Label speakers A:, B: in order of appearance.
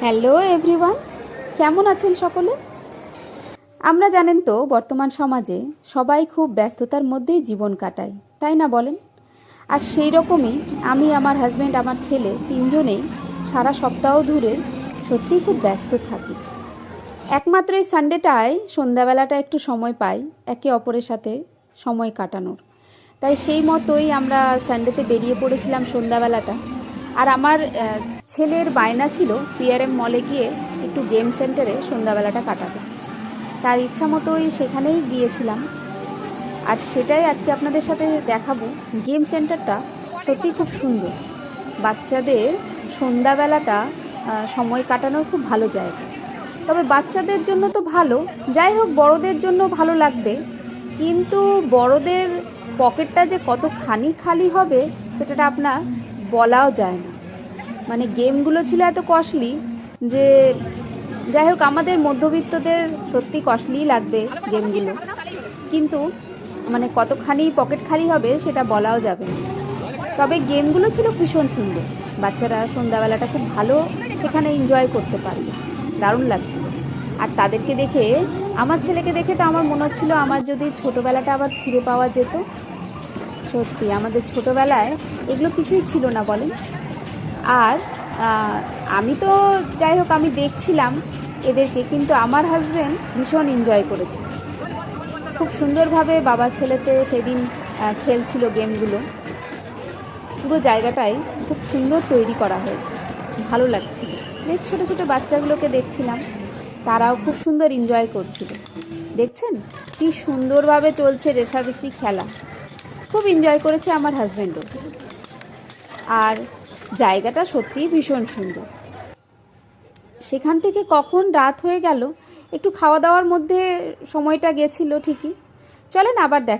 A: Hello everyone, কেমন আছেন সকলে? আমরা জানেন তো বর্তমান সমাজে সবাই খুব ব্যস্ততার মধ্যেই জীবন কাটায়, তাই না বলেন? আর সেই রকমই আমি, আমার হাজব্যান্ড, আমার ছেলে তিনজনেই সারা সপ্তাহ ধরে সত্যিই খুব ব্যস্ত থাকি। একমাত্র এই সানডেটায় সন্ধ্যাবেলাটা একটু সময় পাই একে অপরের সাথে সময় কাটানোর। তাই সেই মতোই আমরা সানডেতে বেরিয়ে পড়েছিলাম সন্ধ্যাবেলাটা। আর আমার ছেলের বায়না ছিল পিআরএম মলে গিয়ে একটু গেম সেন্টারে সন্ধ্যাবেলাটা কাটাবে। তার ইচ্ছা মতোই সেখানেই গিয়েছিলাম। আর সেটাই আজকে আপনাদের সাথে দেখাবো। গেম সেন্টারটা সত্যি খুব সুন্দর। বাচ্চাদের সন্ধ্যাবেলাটা সময় কাটানোর খুব ভালো জায়গা। তবে বাচ্চাদের জন্য তো ভালো, যাই হোক বড়দের জন্য ভালো লাগবে, কিন্তু বড়দের পকেটটা যে কতখানি খালি হবে সেটা আপনার বলাও যায় না। মানে গেমগুলো ছিল এত কস্টলি যে, যাই হোক আমাদের মধ্যবিত্তদের সত্যি কস্টলিই লাগবে গেমগুলো, কিন্তু মানে কতখানি পকেট খালি হবে সেটা বলাও যাবে না। তবে গেমগুলো ছিল ভীষণ সুন্দর, বাচ্চারা সন্ধ্যাবেলাটা খুব ভালো সেখানে এনজয় করতে পারবে, দারুণ লাগছিল। আর তাদেরকে দেখে, আমার ছেলেকে দেখে তো আমার মনে হচ্ছিল আমার যদি ছোটোবেলাটা আবার ফিরে পাওয়া যেত। সত্যি আমাদের ছোটোবেলায় এগুলো কিছুই ছিল না বলেন। আর আমি তো যাই হোক আমি দেখছিলাম এদেরকে, কিন্তু আমার হাজব্যান্ড ভীষণ এনজয় করেছে। খুব সুন্দরভাবে বাবা ছেলেতে সেদিন খেলছিল গেমগুলো। পুরো জায়গাটাই খুব সুন্দর তৈরি করা হয়েছে, ভালো লাগছিল। বেশ ছোটো ছোটো বাচ্চাগুলোকে দেখছিলাম, তারাও খুব সুন্দর এনজয় করছিল। দেখছেন কি সুন্দরভাবে চলছে রেষারেষি খেলা, খুব এনজয় করেছে আমার হাজব্যান্ডও। আর জায়গাটা সত্যিই ভীষণ সুন্দর। সেখান থেকে কখন রাত হয়ে গেল, একটু খাওয়া দাওয়ার মধ্যে সময়টা গেছিল ঠিকই। চলেন আবার দেখা।